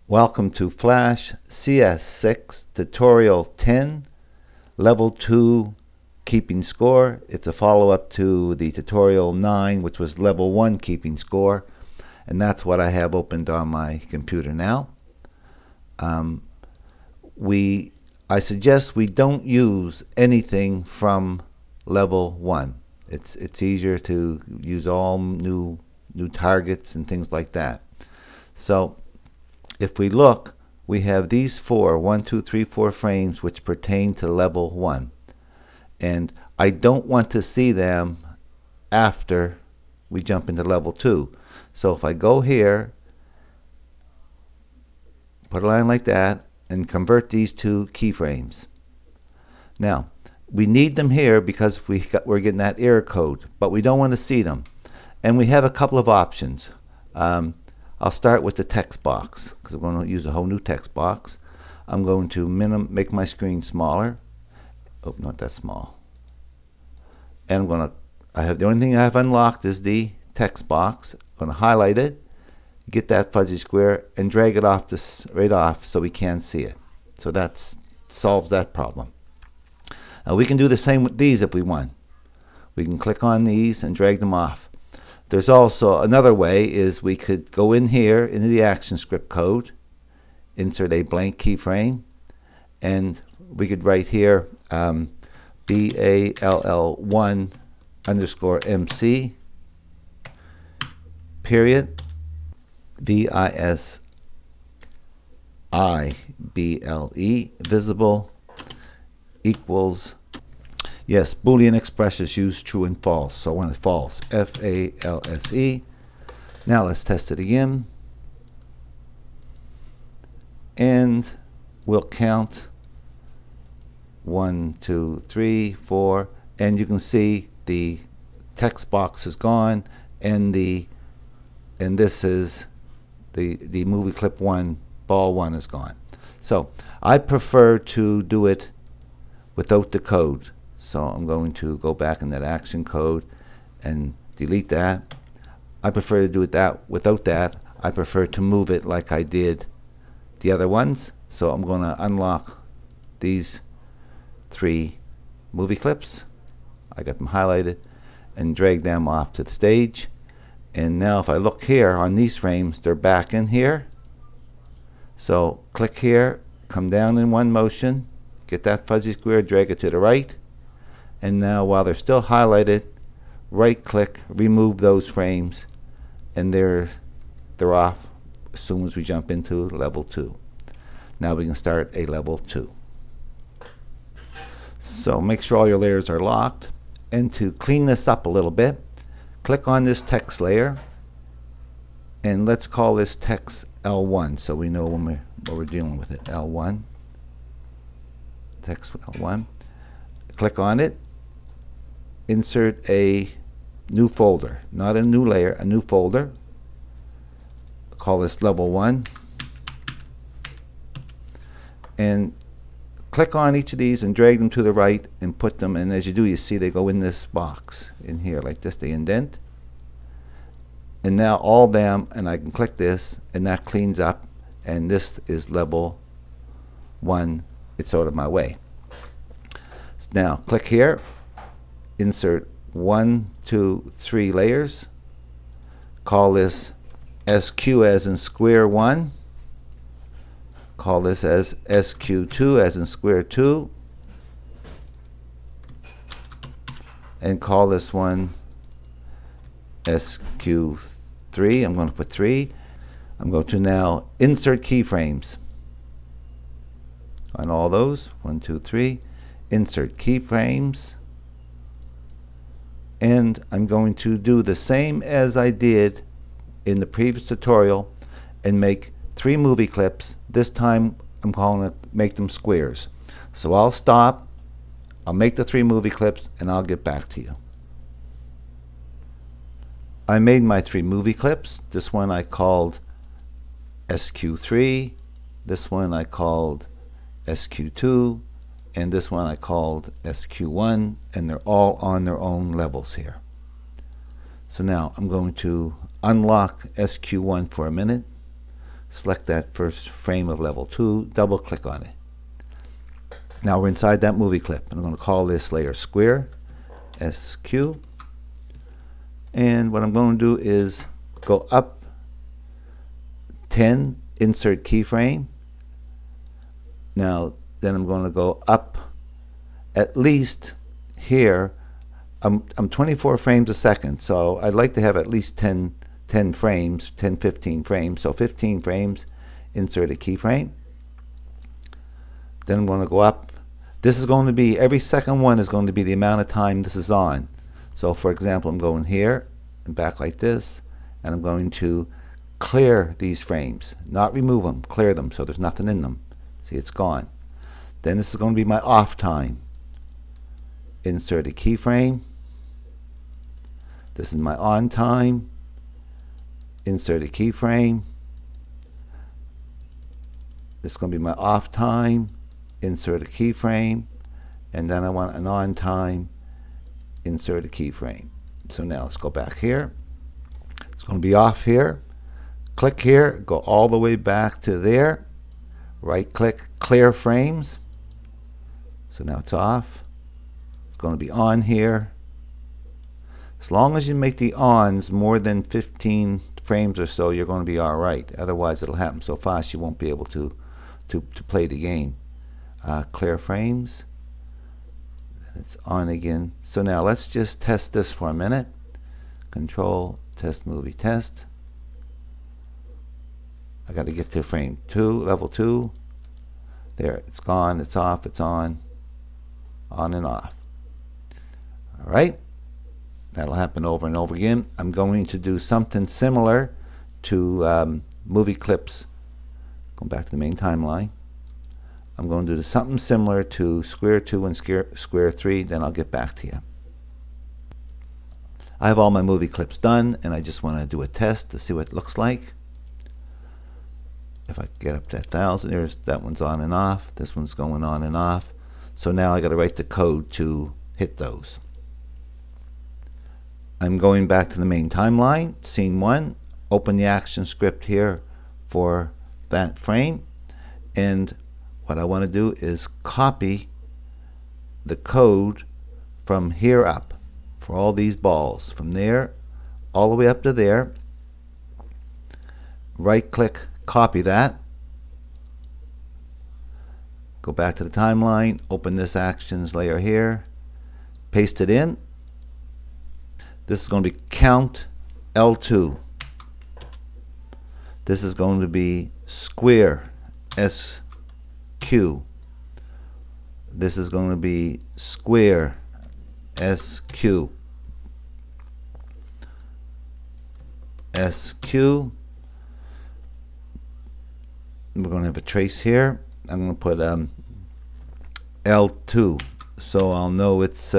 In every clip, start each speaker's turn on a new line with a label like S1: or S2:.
S1: Welcome to Flash CS6 Tutorial 10, Level 2 Keeping Score. It's a follow-up to the Tutorial 9, which was Level 1 Keeping Score, and that's what I have opened on my computer now. I suggest we don't use anything from Level 1. It's easier to use all new targets and things like that. So if we look, we have these 4 frames which pertain to level 1, and I don't want to see them after we jump into level 2. So if I go here, put a line like that, and convert these to keyframes. Now we need them here because we're getting that error code, but we don't want to see them, and we have a couple of options. I'll start with the text box because I'm going to use a whole new text box. I'm going to make my screen smaller. Oh, not that small. And the only thing I have unlocked is the text box. I'm going to highlight it, get that fuzzy square, and drag it off right off so we can't see it. So that solves that problem. We can do the same with these if we want. We can click on these and drag them off. There's also another way, is we could go in here into the action script code, insert a blank keyframe, and we could write here BALL1_MC period VISIBLE visible equals, yes, Boolean expressions use true and false. So I want it false. FALSE. Now let's test it again. And we'll count 1, 2, 3, 4. And you can see the text box is gone, and this is the movie clip 1, ball 1 is gone. So I prefer to do it without the code. So I'm going to go back in that action code and delete that. I prefer to do it without that. I prefer to move it like I did the other ones. So I'm going to unlock these 3 movie clips. I got them highlighted, and drag them off to the stage. And now if I look here on these frames, they're back in here. So click here, come down in one motion, get that fuzzy square, drag it to the right. And now while they're still highlighted, right click, remove those frames, and they're off as soon as we jump into level 2. Now we can start a level 2. So make sure all your layers are locked, and to clean this up a little bit, click on this text layer, and let's call this text L1 so we know what we're dealing with it. L1, text L1. Click on it, insert a new folder, not a new layer, a new folder. Call this level 1, and click on each of these and drag them to the right and put them, and as you do, you see they go in this box in here like this. They indent, and now all them, and I can click this, and that cleans up, and this is level 1. It's out of my way. So now click here, insert 1, 2, 3 layers. Call this SQ as in square 1. Call this as SQ2 as in square 2. And call this one SQ3. I'm going to put 3. I'm going to now insert keyframes on all those. 1, 2, 3. Insert keyframes. And I'm going to do the same as I did in the previous tutorial and make 3 movie clips. This time I'm going to make them squares. So I'll stop, I'll make the 3 movie clips, and I'll get back to you. I made my 3 movie clips. This one I called SQ3, this one I called SQ2, and this one I called SQ1, and they're all on their own levels here. So now I'm going to unlock SQ1 for a minute. select that first frame of level 2, double click on it. Now we're inside that movie clip, and I'm going to call this layer square, SQ, and what I'm going to do is go up 10, insert keyframe. Now then I'm going to go up at least here. I'm 24 frames a second, so I'd like to have at least 10 frames, 15 frames. So 15 frames, insert a keyframe. Then I'm going to go up. This is going to be, every second one is going to be the amount of time this is on. So for example, I'm going here and back like this, and I'm going to clear these frames, not remove them, clear them so there's nothing in them. See, it's gone. Then this is going to be my off time. Insert a keyframe. This is my on time. Insert a keyframe. This is going to be my off time. Insert a keyframe. And then I want an on time. Insert a keyframe. So now let's go back here. It's going to be off here. Click here, go all the way back to there. Right click, clear frames. So now it's off. It's going to be on here. As long as you make the ons more than 15 frames or so, you're going to be all right. Otherwise, it'll happen so fast you won't be able to play the game. Clear frames. It's on again. So now let's just test this for a minute. Control, test movie, test. I got to get to frame 2, level 2. There, it's gone, it's off, it's on and off. All right. That'll happen over and over again. I'm going to do something similar to movie clips. Going back to the main timeline. I'm going to do something similar to square 2 and square 3, then I'll get back to you. I have all my movie clips done, and I just want to do a test to see what it looks like. If I get up to 1,000, there's that one's on and off. This one's going on and off. So now I got to write the code to hit those. I'm going back to the main timeline, scene 1, open the action script here for that frame, and what I want to do is copy the code from here up for all these balls, from there all the way up to there. Right click, copy that, go back to the timeline, open this actions layer here, paste it in. This is going to be count L2. This is going to be square SQ. This is going to be square SQ. SQ. We're going to have a trace here. I'm going to put L2 so I'll know it's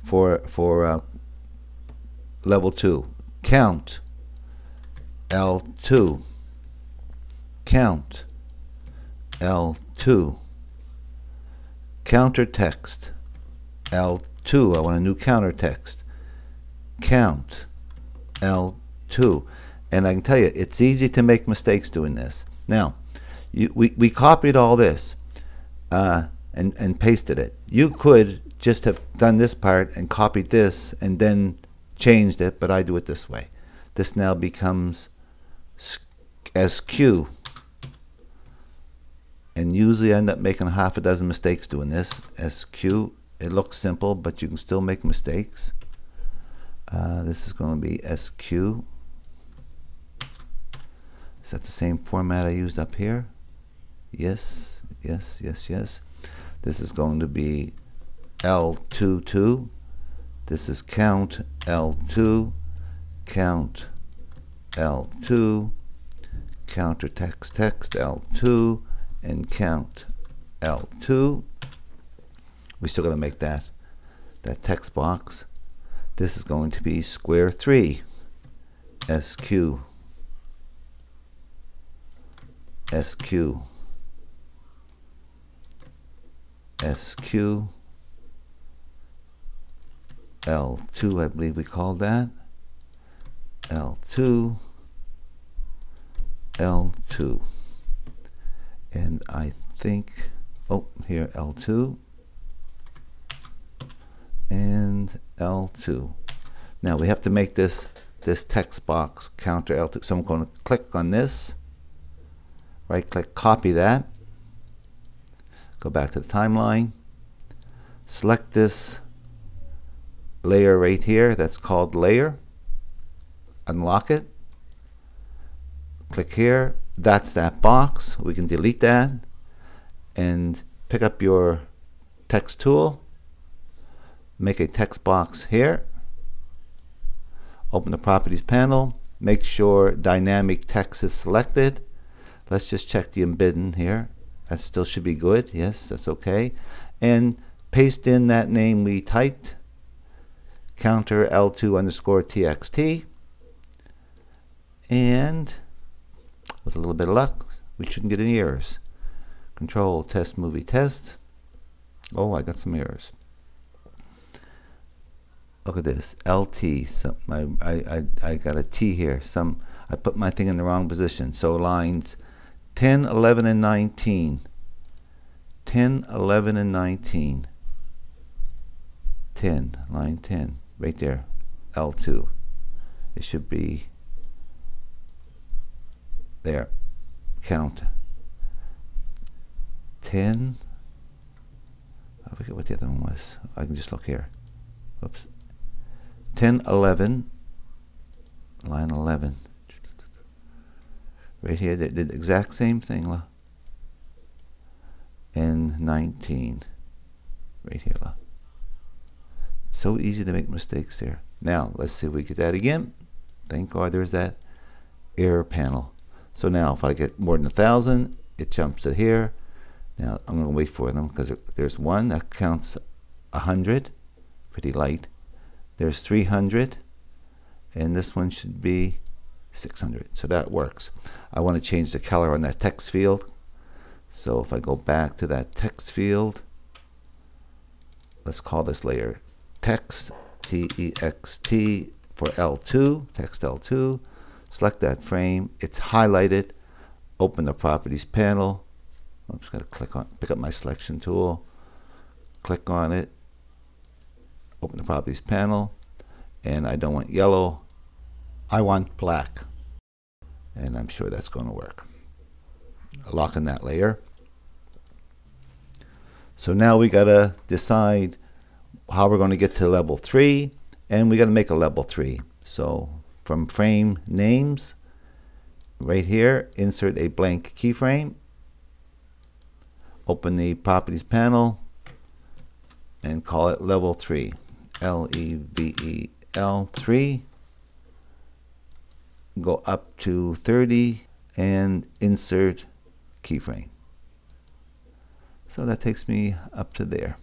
S1: for level 2. Count L2. Count L2. Counter text L2. I want a new counter text. Count L2. And I can tell you, it's easy to make mistakes doing this. Now, we copied all this and pasted it. You could just have done this part and copied this and then changed it, but I do it this way. This now becomes SQ. And usually I end up making half a dozen mistakes doing this. SQ. It looks simple, but you can still make mistakes. This is going to be SQ. Is that the same format I used up here? Yes, yes, yes, yes. This is going to be L22. This is count L2, count L2, counter text L2, and count L2. We still got to make that text box. This is going to be square 3, SQ, SQ, SQ, L2, I believe we called that, L2, L2. And I think, oh, here L2 and L2. Now we have to make this text box counter L2. So I'm going to click on this, right click, copy that, go back to the timeline, select this layer right here that's called layer, unlock it, click here, that's that box. We can delete that and pick up your text tool, make a text box here, open the properties panel, make sure dynamic text is selected. Let's just check the embedding here. That still should be good. Yes, that's okay. And paste in that name we typed, counter L2 underscore TXT. And with a little bit of luck, we shouldn't get any errors. Control test movie test. Oh, I got some errors. Look at this, LT. I got a T here. I put my thing in the wrong position. So lines 10, 11, and 19. 10, 11, and 19. 10, line 10, right there, L2. It should be there. Count 10. I forget what the other one was. I can just look here. Oops. 10, 11, line 11. Right here, they did the exact same thing. And 19. Right here. It's so easy to make mistakes there. Now, let's see if we get that again. Thank God there's that error panel. So now, if I get more than 1,000, it jumps to here. Now, I'm going to wait for them because there's one that counts 100. Pretty light. There's 300, and this one should be 600. So that works. I want to change the color on that text field. So if I go back to that text field, let's call this layer text, T-E-X-T, for L2, text L2. Select that frame. It's highlighted. Open the properties panel. I'm just going to pick up my selection tool, click on it. Open the properties panel, and I don't want yellow, I want black, and I'm sure that's going to work. Lock in that layer. So now we got to decide how we're going to get to level 3, and we got to make a level 3. So from frame names, right here, insert a blank keyframe, open the properties panel, and call it level 3. Level 3. Go up to 30 and insert keyframe. So that takes me up to there.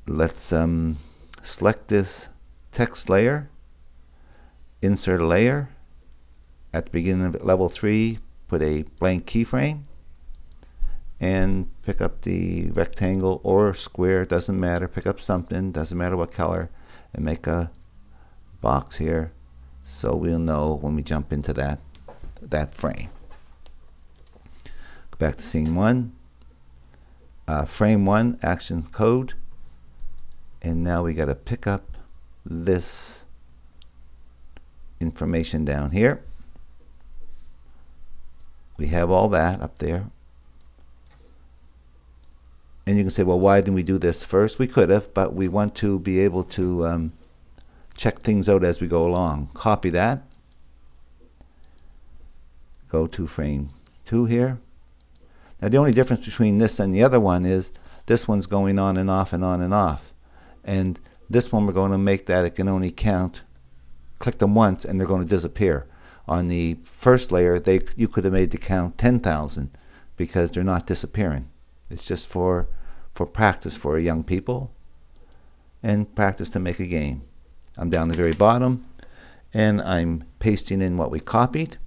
S1: Let's select this text layer, insert a layer. At the beginning of level 3, put a blank keyframe, and pick up the rectangle or square, doesn't matter, pick up something, doesn't matter what color, and make a box here so we'll know when we jump into that frame. Go back to scene 1, frame 1, action code, and now we got to pick up this information down here. We have all that up there. And you can say, well, why didn't we do this first? We could have, but we want to be able to check things out as we go along. Copy that. Go to frame 2 here. Now the only difference between this and the other one is this one's going on and off and on and off. And this one we're going to make that it can only count, click them once and they're going to disappear. On the first layer, you could have made the count 10,000 because they're not disappearing. It's just for practice for young people and practice to make a game. I'm down the very bottom and I'm pasting in what we copied.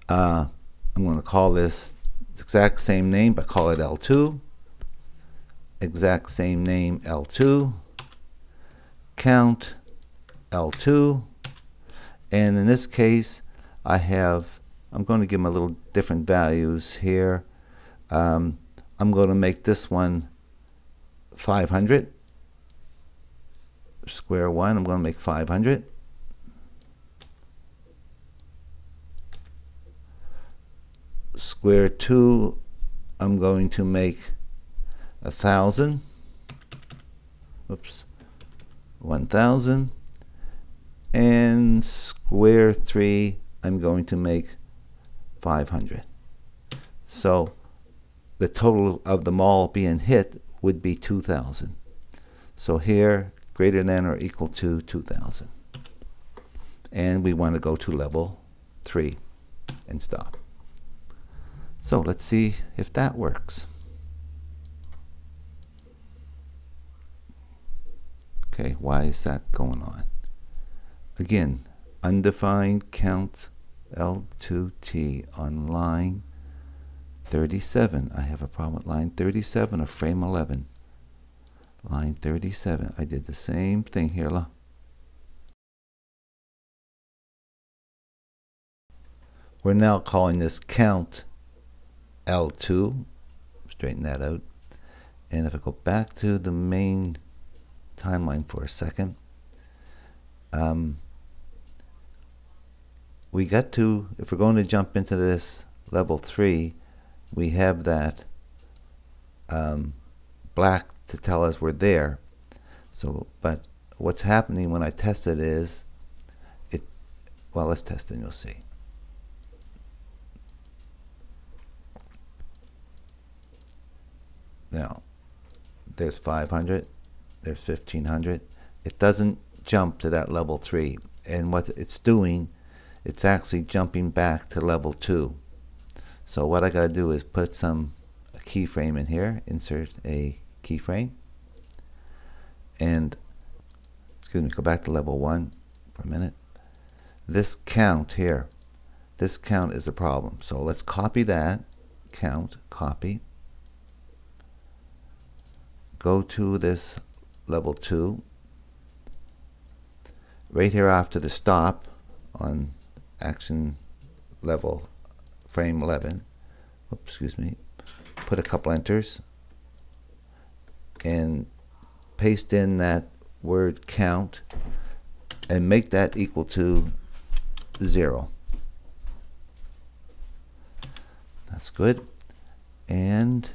S1: I'm going to call this exact same name, but call it L2. Exact same name L2. Count L2. And in this case, I'm going to give them a little different values here. I'm going to make this one 500. Square 1, I'm going to make 500. Square 2, I'm going to make 1,000. Oops, 1,000. And square 3, I'm going to make 500. So the total of them all being hit would be 2,000. So here, greater than or equal to 2,000. And we want to go to level 3 and stop. So let's see if that works. Okay, why is that going on? Again, undefined count L2T on line 37. I have a problem with line 37 of frame 11. Line 37. I did the same thing here. Look. We're now calling this count L2. Straighten that out. And if I go back to the main timeline for a second, we got to, if we're going to jump into this level 3, we have that black to tell us we're there. So, but what's happening when I test it is, well, let's test it and you'll see. Now, there's 500, there's 1,500. It doesn't jump to that level 3. And what it's doing, it's actually jumping back to level 2. So what I got to do is put a keyframe in here, insert a keyframe, and excuse me, go back to level 1 for a minute. This count here, this count is a problem. So let's copy that count, copy, go to this level 2, right here after the stop on action level frame 11. Oops, excuse me. Put a couple enters and paste in that word count and make that equal to 0. That's good. And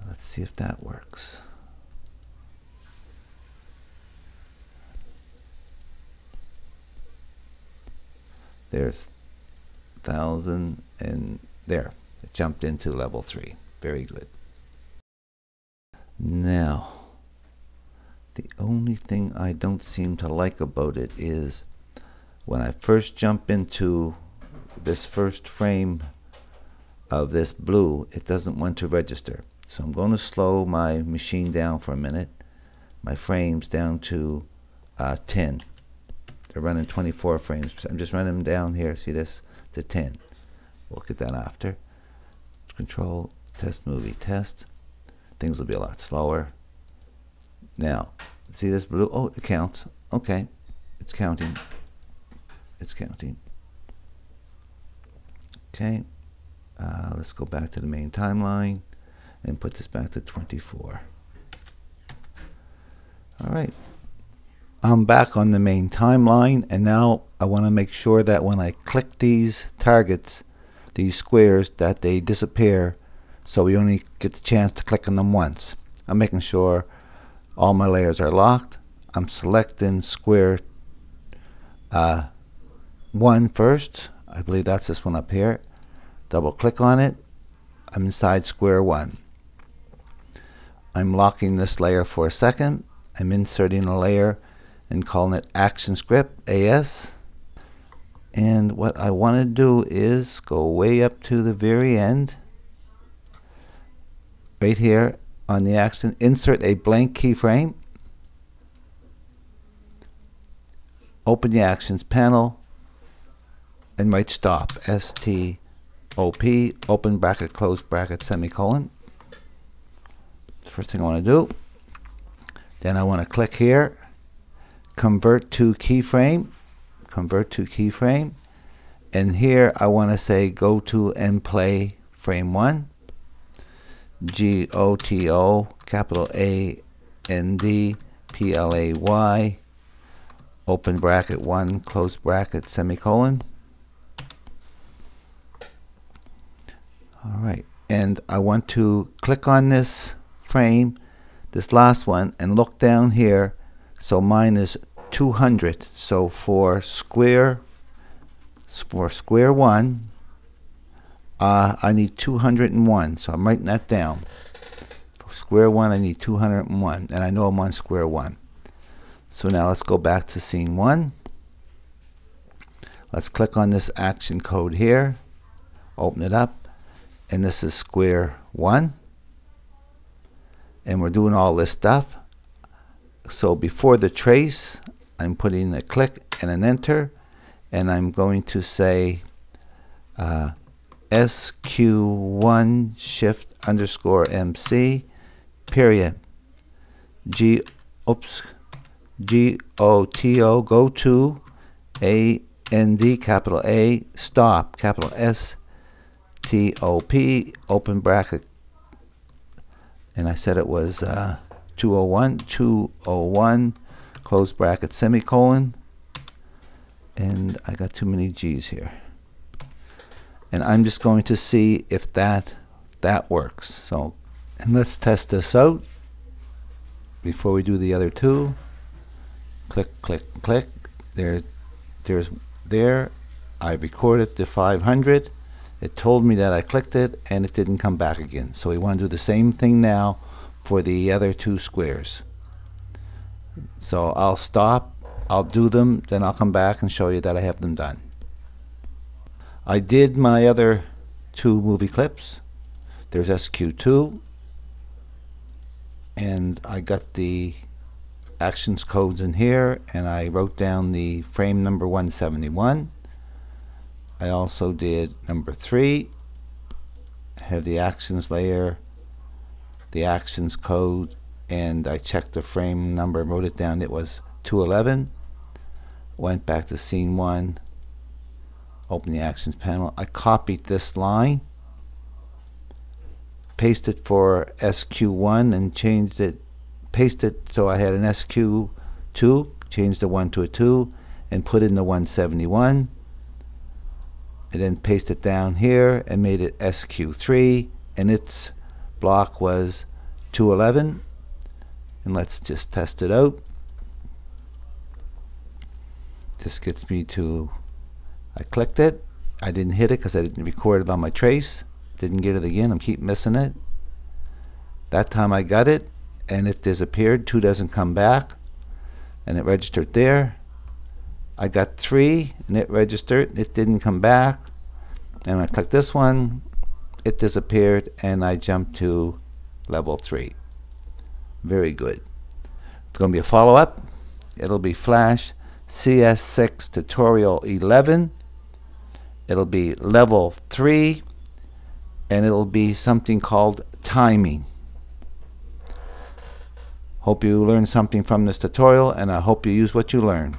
S1: let's see if that works. There's 1,000 and there. It jumped into level 3. Very good. Now, the only thing I don't seem to like about it is when I first jump into this first frame of this blue, it doesn't want to register. So I'm going to slow my machine down for a minute. My frames down to 10. They're running 24 frames. I'm just running them down here, see this, to 10. We'll get that after. Control, test movie, test. Things will be a lot slower. Now, see this blue? Oh, it counts. Okay, it's counting. It's counting. Okay, let's go back to the main timeline and put this back to 24. All right. I'm back on the main timeline, and now I want to make sure that when I click these targets, these squares, that they disappear, so we only get the chance to click on them once. I'm making sure all my layers are locked. I'm selecting square 1 first. I believe that's this one up here. Double click on it. I'm inside square 1. I'm locking this layer for a second. I'm inserting a layer and calling it action script AS. And what I want to do is go way up to the very end, right here on the action, insert a blank keyframe, open the actions panel, and write stop, S-T-O-P, open bracket, close bracket, semicolon. First thing I want to do. Then I want to click here, convert to keyframe, convert to keyframe, And here I want to say go to and play frame 1. GOTO, capital AND, PLAY, open bracket 1, close bracket, semicolon. Alright, and I want to click on this frame, this last one, and look down here. So mine is 200. So for square 1, I need 201. So I'm writing that down. For square 1, I need 201, and I know I'm on square 1. So now let's go back to scene 1. Let's click on this action code here, open it up, and this is square 1. And we're doing all this stuff. So before the trace, I'm putting a click and an enter, and I'm going to say SQ1 shift underscore MC period GOTO, go to AND, capital A, stop, capital STOP, open bracket, and I said it was 201, close bracket, semicolon, and I got too many G's here. And I'm just going to see if that works. So, and let's test this out before we do the other two. Click, click, click. There. I recorded the 500. It told me that I clicked it, and it didn't come back again. So we want to do the same thing now for the other two squares. So I'll stop, I'll do them, then I'll come back and show you that I have them done. I did my other two movie clips. There's SQ2, and I got the actions codes in here, and I wrote down the frame number 171. I also did number 3, have the actions layer, the actions code, and I checked the frame number and wrote it down. It was 211. Went back to scene 1, opened the actions panel. I copied this line, pasted for SQ1 and changed it, pasted so I had an SQ2, changed the 1 to a 2, and put in the 171. And then paste it down here and made it SQ3, and its block was 211. And let's just test it out. This gets me to, I clicked it, I didn't hit it because I didn't record it on my trace, didn't get it again, I'm keep missing it. That time I got it, and it disappeared. 2 doesn't come back, and it registered there. I got 3 and it registered, it didn't come back, and I clicked this one, it disappeared, and I jumped to level 3. Very good. It's going to be a follow-up. It'll be Flash CS6 tutorial 11. It'll be level 3, and it'll be something called timing. Hope you learned something from this tutorial, and I hope you use what you learn.